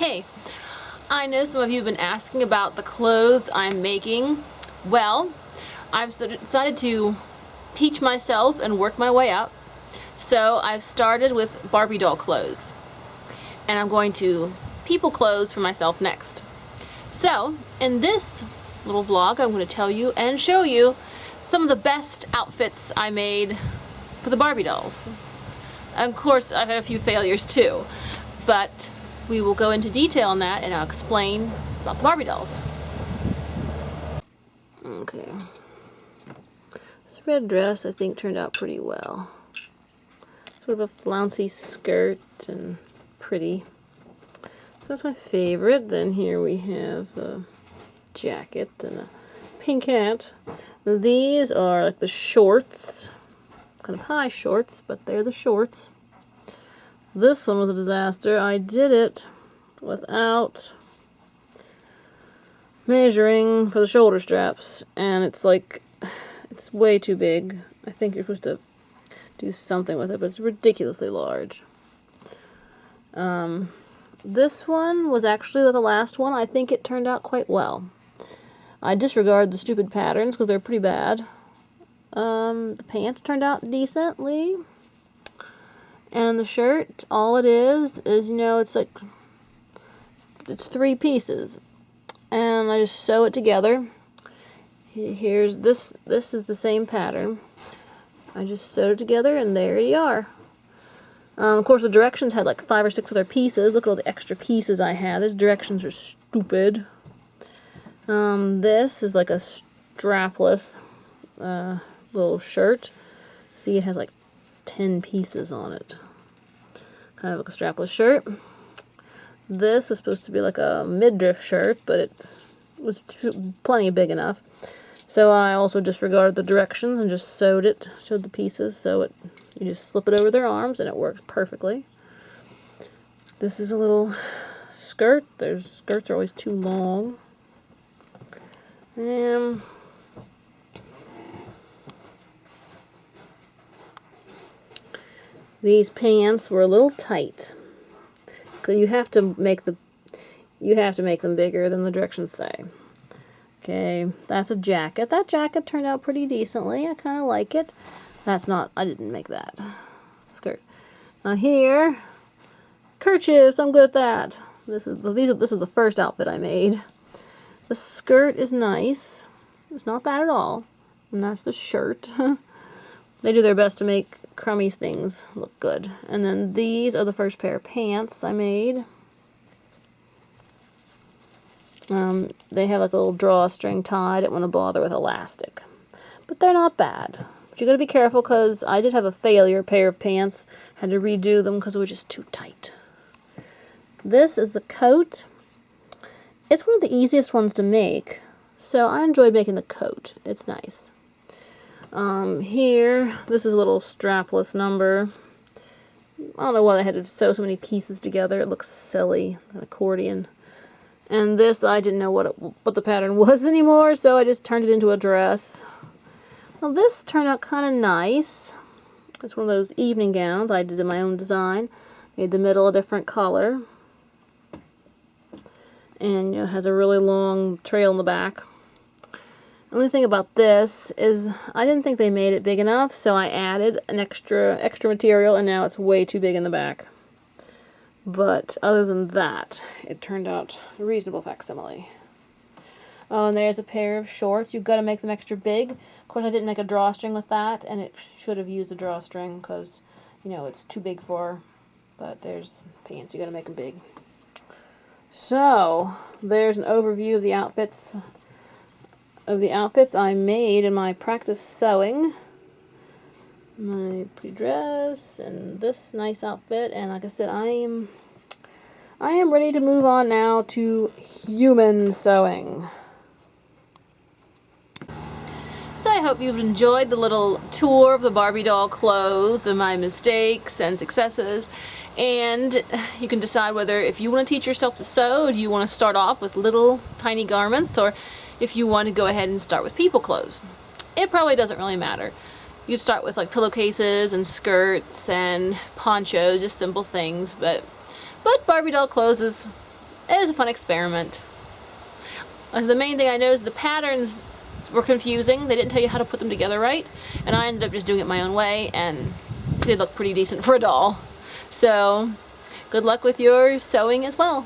Hey, I know some of you have been asking about the clothes I'm making. Well, I've decided to teach myself and work my way up. So I've started with Barbie doll clothes. And I'm going to people clothes for myself next. So, in this little vlog, I'm going to tell you and show you some of the best outfits I made for the Barbie dolls. And of course, I've had a few failures too, but we will go into detail on that and I'll explain about the Barbie dolls. Okay. This red dress I think turned out pretty well. Sort of a flouncy skirt and pretty. So that's my favorite. Then here we have a jacket and a pink hat. These are like the shorts. Kind of high shorts, but they're the shorts. This one was a disaster. I did it without measuring for the shoulder straps, and it's way too big. I think you're supposed to do something with it, but it's ridiculously large. This one was actually the last one. I think it turned out quite well. I disregard the stupid patterns because they're pretty bad. The pants turned out decently. And the shirt, all it is, you know, it's 3 pieces. And I just sew it together. Here's this is the same pattern. I just sewed it together and there you are. Of course, the directions had like 5 or 6 other pieces. Look at all the extra pieces I had. These directions are stupid. This is like a strapless little shirt. See, it has like 10 pieces on it. Kind of like a strapless shirt. This was supposed to be like a midriff shirt, but it was plenty big enough. So I also disregarded the directions and just showed the pieces, so you just slip it over their arms and it works perfectly. This is a little skirt. Skirts are always too long. These pants were a little tight. Cause you have to make them bigger than the directions say. Okay, that's a jacket. That jacket turned out pretty decently. I kind of like it. I didn't make that. Skirt. Now here, kerchiefs. I'm good at that. This is the first outfit I made. The skirt is nice. It's not bad at all. And that's the shirt. They do their best to make crummy things look good. And then these are the first pair of pants I made. They have like a little drawstring tie. I didn't want to bother with elastic. But they're not bad. But you got to be careful because I did have a failure pair of pants. Had to redo them because it was just too tight. This is the coat. It's one of the easiest ones to make. So I enjoyed making the coat. It's nice. Here, this is a little strapless number. I don't know why I had to sew so many pieces together. It looks silly, an accordion. And this, I didn't know what the pattern was anymore, so I just turned it into a dress. Well, this turned out kind of nice. It's one of those evening gowns. I did my own design. Made the middle a different color. And it has a really long trail in the back. The only thing about this is I didn't think they made it big enough, so I added an extra material, and now it's way too big in the back. But other than that, it turned out a reasonable facsimile. Oh, and there's a pair of shorts. You've got to make them extra big. Of course, I didn't make a drawstring with that, and it should have used a drawstring because, you know, it's too big for her. But there's pants. You got to make them big. So, there's an overview of the outfits I made in my practice sewing. My pretty dress and this nice outfit, and like I said, I am ready to move on now to human sewing. So I hope you've enjoyed the little tour of the Barbie doll clothes and my mistakes and successes. And you can decide whether if you want to teach yourself to sew, do you want to start off with little tiny garments, or if you want to go ahead and start with people clothes. It probably doesn't really matter. You could start with like pillowcases and skirts and ponchos, just simple things, but Barbie doll clothes is it was a fun experiment. The main thing I know is the patterns were confusing. They didn't tell you how to put them together right, and I ended up just doing it my own way, and it looked pretty decent for a doll. So, good luck with your sewing as well.